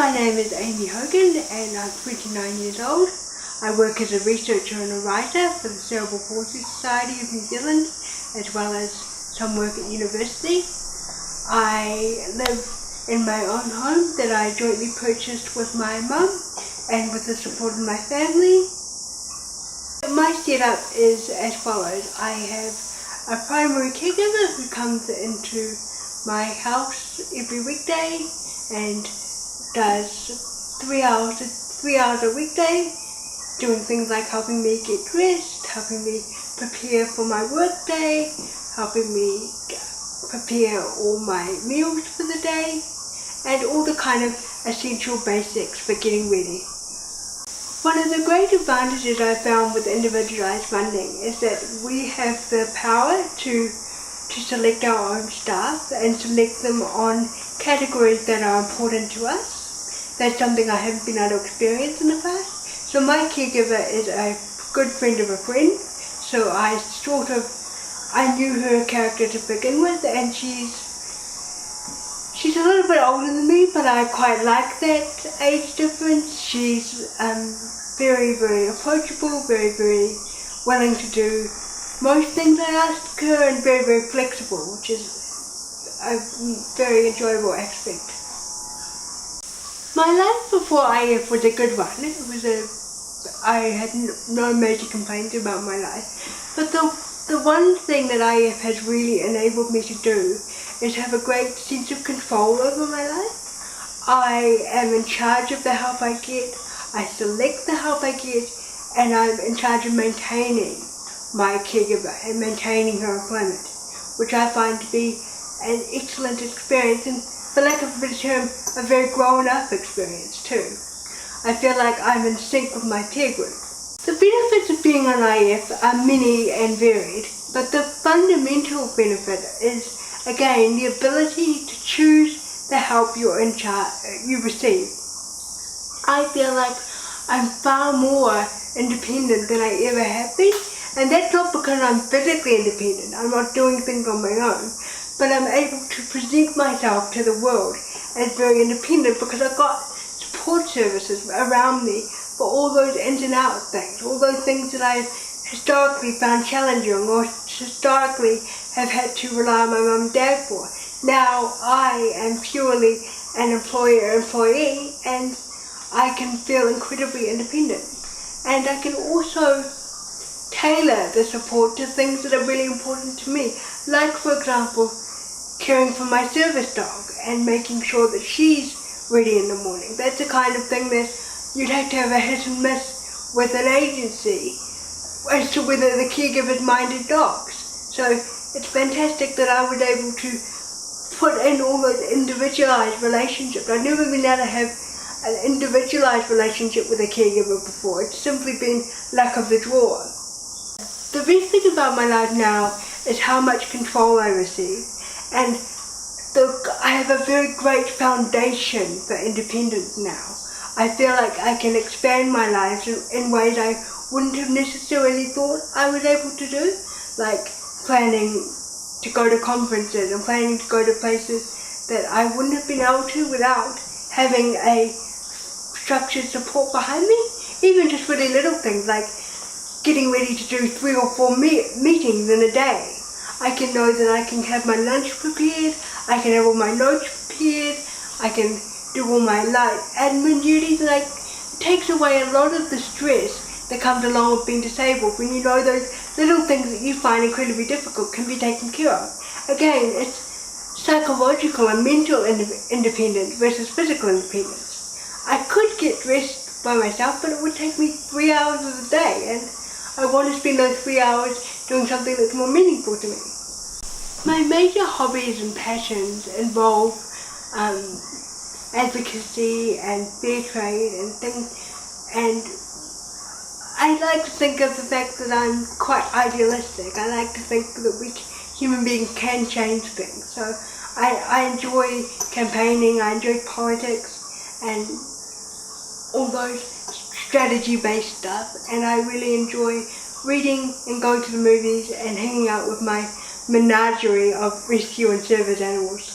my name is Amy Hogan and I'm 29 years old. I work as a researcher and a writer for the Cerebral Palsy Society of New Zealand, as well as some work at university. I live in my own home that I jointly purchased with my mum and with the support of my family. My setup is as follows. I have a primary caregiver who comes into my house every weekday and does 3 hours a weekday, doing things like helping me get dressed, helping me prepare for my work day, helping me prepare all my meals for the day, and all the kind of essential basics for getting ready. One of the great advantages I found with individualized funding is that we have the power to select our own staff and select them on categories that are important to us. That's something I haven't been able to experience in the past. So my caregiver is a good friend of a friend, so I knew her character to begin with, and she's a little bit older than me, but I quite like that age difference. She's very, very approachable, very, very willing to do most things I ask her, and very, very flexible, which is a very enjoyable aspect. My life before IF was a good one. I had no major complaints about my life, but the one thing that IF has really enabled me to do is have a great sense of control over my life. I am in charge of the help I get, I select the help I get, and I'm in charge of maintaining my caregiver and maintaining her employment, which I find to be an excellent experience, and for lack of a better term, a very grown-up experience too. I feel like I'm in sync with my peer group. The benefits of being on IF are many and varied, but the fundamental benefit is, again, the ability to choose the help you receive. I feel like I'm far more independent than I ever have been, and that's not because I'm physically independent. I'm not doing things on my own, but I'm able to present myself to the world as very independent because I've got support services around me for all those ins and outs things, all those things that I've historically found challenging or historically have had to rely on my mum and dad for. Now I am purely an employer-employee, and I can feel incredibly independent. And I can also tailor the support to things that are really important to me, like, for example, caring for my service dog and making sure that she's ready in the morning. That's the kind of thing that you'd have to have a hit and miss with an agency as to whether the caregivers minded dogs. So it's fantastic that I was able to put in all those individualized relationships. I've never been able to have an individualized relationship with a caregiver before. It's simply been luck of the draw. The best thing about my life now is how much control I receive, and I have a very great foundation for independence now. I feel like I can expand my life in ways I wouldn't have necessarily thought I was able to do, like planning to go to conferences and planning to go to places that I wouldn't have been able to without having a structured support behind me. Even just really little things like getting ready to do 3 or 4 meetings in a day. I can know that I can have my lunch prepared, I can have all my notes prepared, I can do all my light admin duties, and it takes away a lot of the stress that comes along with being disabled when you know those little things that you find incredibly difficult can be taken care of. Again, it's psychological and mental independence versus physical independence. I could get dressed by myself, but it would take me 3 hours of the day, and I want to spend those 3 hours doing something that's more meaningful to me. My major hobbies and passions involve advocacy and fair trade and things, and I like to think of the fact that I'm quite idealistic. I like to think that we human beings can change things. So I enjoy campaigning, I enjoy politics and all those strategy-based stuff, and I really enjoy reading and going to the movies and hanging out with my menagerie of rescue and service animals.